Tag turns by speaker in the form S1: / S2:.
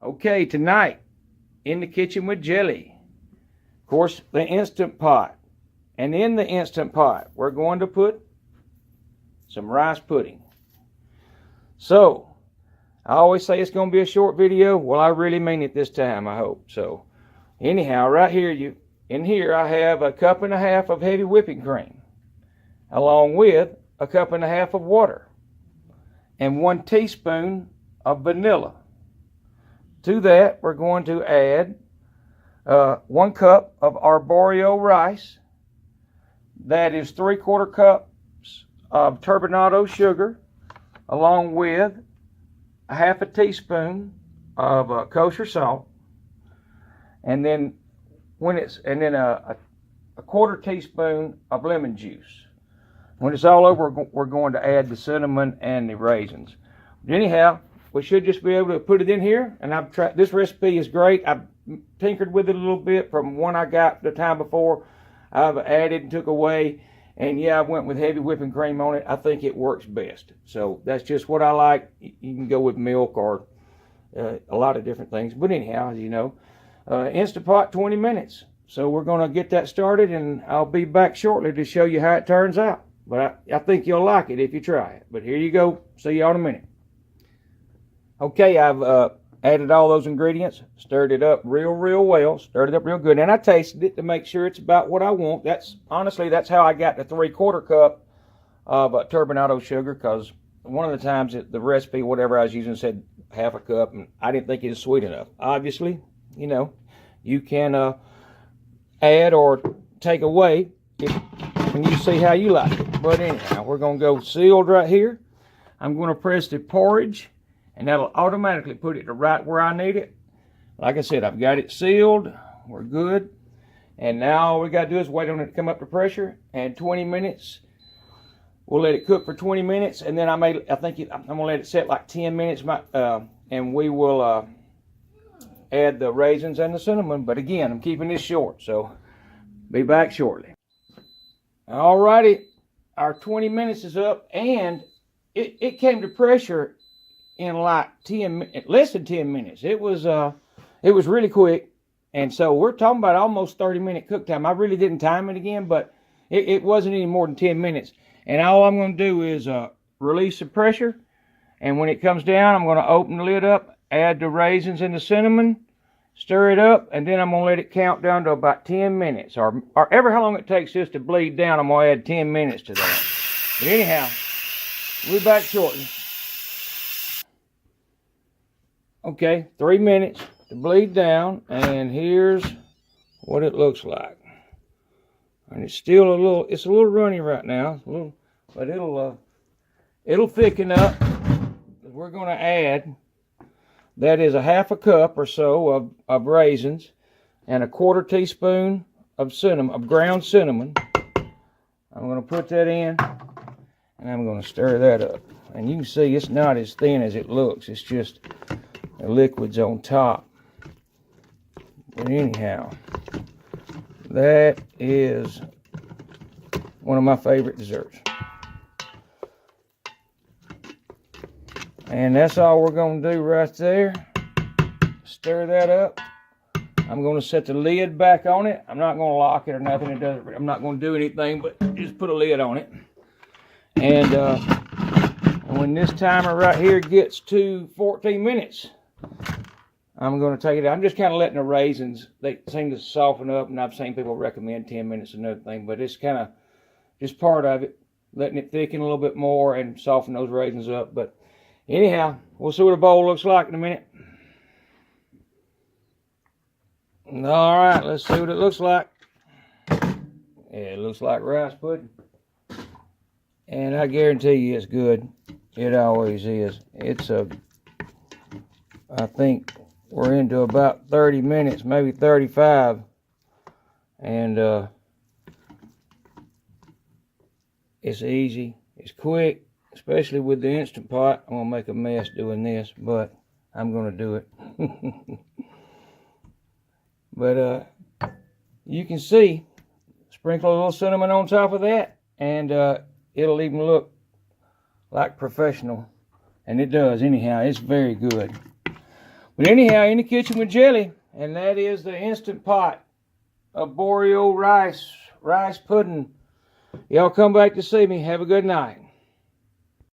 S1: Okay, tonight, in the kitchen with Jelly. Of course, the Instant Pot. And in the Instant Pot, we're going to put some rice pudding. So, I always say it's going to be a short video. Well, I really mean it this time, I hope. So, anyhow, right here, in here I have a cup and a half of heavy whipping cream, along with a cup and a half of water, and 1 teaspoon of vanilla. To that, we're going to add 1 cup of arborio rice. That is 3/4 cups of turbinado sugar, along with a half a teaspoon of kosher salt, and then a 1/4 teaspoon of lemon juice. When it's all over, we're going to add the cinnamon and the raisins. But anyhow, we should just be able to put it in here. And I've tried. This recipe is great. I've tinkered with it a little bit from one I got the time before. I've added and took away. And yeah, I went with heavy whipping cream on it. I think it works best. So that's just what I like. You can go with milk or a lot of different things. But anyhow, as you know, Instant Pot, 20 minutes. So we're going to get that started, and I'll be back shortly to show you how it turns out. But I think you'll like it if you try it. But here you go. See you all in a minute. Okay, I've added all those ingredients, stirred it up real well, stirred it up real good, and I tasted it to make sure it's about what I want. Honestly, that's how I got the 3/4 cup of turbinado sugar, because one of the times the recipe, whatever I was using, said half a cup, and I didn't think it was sweet enough. Obviously, you know, you can add or take away when you see how you like it. But anyhow, we're going to go sealed right here. I'm going to press the porridge, and that'll automatically put it right where I need it. Like I said, I've got it sealed. We're good. And now all we got to do is wait on it to come up to pressure. And 20 minutes. We'll let it cook for 20 minutes. And then I'm going to let it set like 10 minutes. And we will add the raisins and the cinnamon. But again, I'm keeping this short. So be back shortly. Alrighty. Our 20 minutes is up. And it came to pressure in like less than 10 minutes. It was really quick, and so we're talking about almost 30-minute cook time. I really didn't time it again, but it wasn't any more than 10 minutes. And all I'm going to do is release the pressure, and when it comes down, I'm going to open the lid up, add the raisins and the cinnamon, stir it up, and then I'm going to let it count down to about 10 minutes, or ever how long it takes this to bleed down. I'm going to add 10 minutes to that. But anyhow, we'll be back shortly. Okay, 3 minutes to bleed down, and here's what it looks like. And it's still it's a little runny right now, but it'll thicken up. We're going to add, that is a half a cup or so of raisins, and a 1/4 teaspoon of ground cinnamon. I'm going to put that in, and I'm going to stir that up. And you can see it's not as thin as it looks. It's just the liquid's on top. But anyhow, that is one of my favorite desserts. And that's all we're going to do right there. Stir that up. I'm going to set the lid back on it. I'm not going to lock it or nothing. I'm not going to do anything but just put a lid on it. And when this timer right here gets to 14 minutes, I'm going to take it out. I'm just kind of letting the raisins, they seem to soften up, and I've seen people recommend 10 minutes, another thing, but it's kind of just part of it, letting it thicken a little bit more and soften those raisins up. But anyhow, we'll see what a bowl looks like in a minute. All right, let's see what it looks like. Yeah, it looks like rice pudding. And I guarantee you it's good. It always is. I think we're into about 30 minutes, maybe 35. And it's easy, it's quick, especially with the Instant Pot. I'm gonna make a mess doing this, but I'm gonna do it. But you can see, sprinkle a little cinnamon on top of that, and it'll even look like professional. And it does anyhow. It's very good. But anyhow, In the Kitchen with Jelly, and that is the Instant Pot of Boreal rice pudding. Y'all come back to see me. Have a good night.